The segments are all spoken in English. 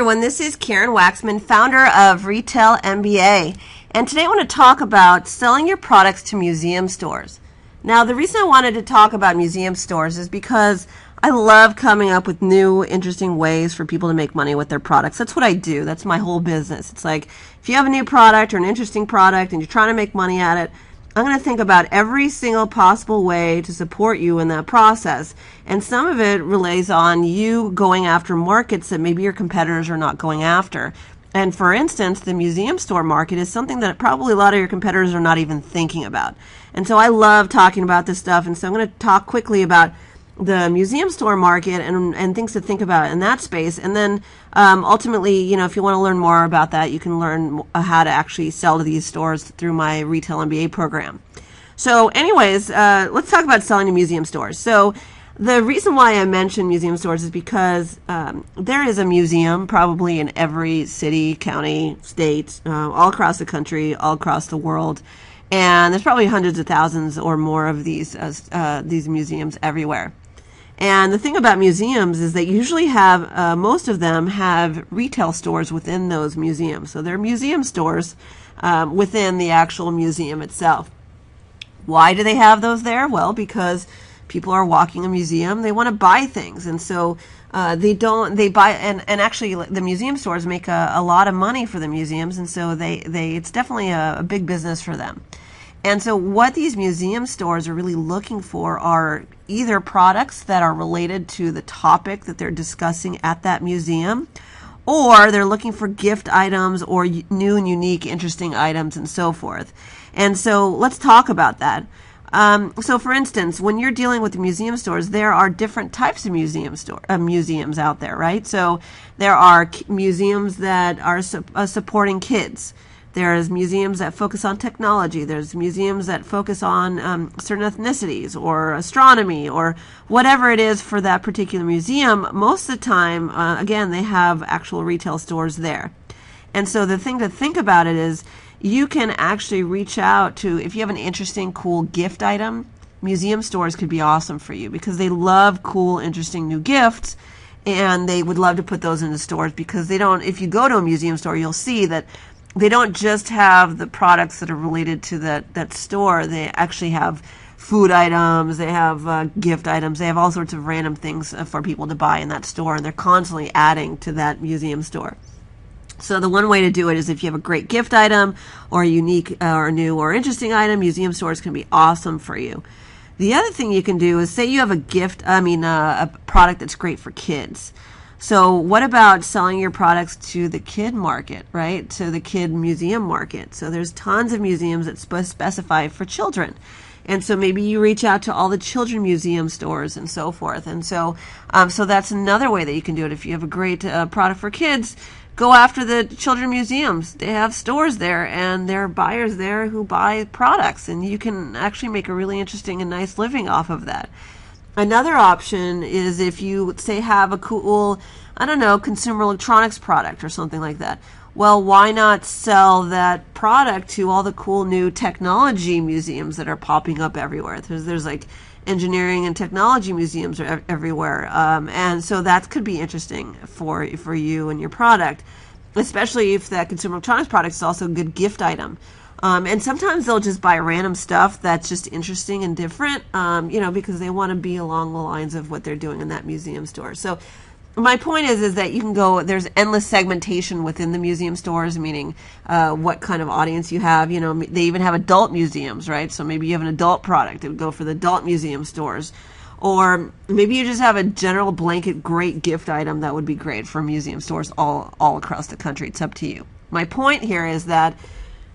everyone, this is Karen Waksman, founder of Retail MBA, and today I want to talk about selling your products to museum stores. Now, the reason I wanted to talk about museum stores is because I love coming up with new, interesting ways for people to make money with their products. That's what I do. That's my whole business. It's like, if you have a new product or an interesting product and you're trying to make money at it, I'm going to think about every single possible way to support you in that process. And some of it relates on you going after markets that maybe your competitors are not going after. And for instance, the museum store market is something that probably a lot of your competitors are not even thinking about. And so I love talking about this stuff. And so I'm going to talk quickly about the museum store market and things to think about in that space. And then ultimately, if you want to learn more about that, you can learn how to actually sell to these stores through my Retail MBA program. So anyways, let's talk about selling to museum stores. So the reason why I mention museum stores is because there is a museum probably in every city, county, state, all across the country, all across the world. And there's probably hundreds of thousands or more of these museums everywhere. And the thing about museums is they usually have, most of them have retail stores within those museums. So they're museum stores within the actual museum itself. Why do they have those there? Well, because people are walking a museum, they want to buy things. And so they buy, and actually the museum stores make a lot of money for the museums. And so it's definitely a big business for them. And so what these museum stores are really looking for are either products that are related to the topic that they're discussing at that museum, or they're looking for gift items or new and unique, interesting items and so forth. And so let's talk about that. So for instance, when you're dealing with the museum stores, there are different types of museums out there, right? So there are museums that are supporting kids. There's museums that focus on technology. There's museums that focus on certain ethnicities or astronomy or whatever it is for that particular museum. Most of the time, again, they have actual retail stores there. And so the thing to think about it is you can actually reach out to, if you have an interesting, cool gift item, museum stores could be awesome for you because they love cool, interesting new gifts. And they would love to put those into stores because they don't, if you go to a museum store, you'll see that they don't just have the products that are related to that store. They actually have food items, they have gift items, they have all sorts of random things for people to buy in that store, and they're constantly adding to that museum store. So the one way to do it is if you have a great gift item or a unique or new or interesting item, museum stores can be awesome for you. The other thing you can do is say you have a product that's great for kids. So what about selling your products to the kid market, right? To the kid museum market. So there's tons of museums that specify for children. And so maybe you reach out to all the children museum stores and so forth. And so that's another way that you can do it. If you have a great product for kids, go after the children museums. They have stores there and there are buyers there who buy products. And you can actually make a really interesting and nice living off of that. Another option is if you, say, have a cool, consumer electronics product or something like that. Well, why not sell that product to all the cool new technology museums that are popping up everywhere? There's like engineering and technology museums are everywhere. And so that could be interesting for you and your product, especially if that consumer electronics product is also a good gift item. And sometimes they'll just buy random stuff that's just interesting and different, because they want to be along the lines of what they're doing in that museum store. So my point is that you can go, there's endless segmentation within the museum stores, meaning what kind of audience you have. They even have adult museums, right? So maybe you have an adult product. It would go for the adult museum stores. Or maybe you just have a general blanket great gift item that would be great for museum stores all across the country. It's up to you. My point here is that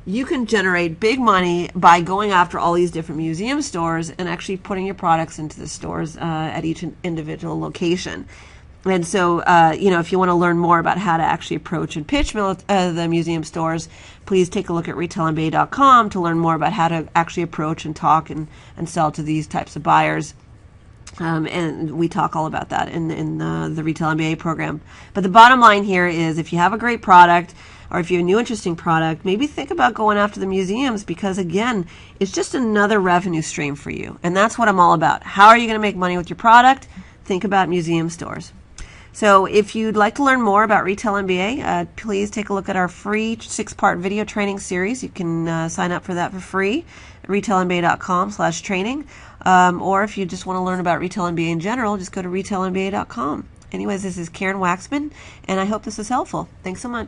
you can generate big money by going after all these different museum stores and actually putting your products into the stores at each individual location. And so, if you want to learn more about how to actually approach and pitch the museum stores, please take a look at retailmba.com to learn more about how to actually approach and talk and sell to these types of buyers. And we talk all about that in the Retail MBA program. But the bottom line here is if you have a great product, or if you have a new interesting product, maybe think about going after the museums because, again, it's just another revenue stream for you. And that's what I'm all about. How are you going to make money with your product? Think about museum stores. So if you'd like to learn more about Retail MBA, please take a look at our free 6-part video training series. You can sign up for that for free at retailmba.com/training. Or if you just want to learn about Retail MBA in general, just go to retailmba.com. Anyways, this is Karen Waksman, and I hope this was helpful. Thanks so much.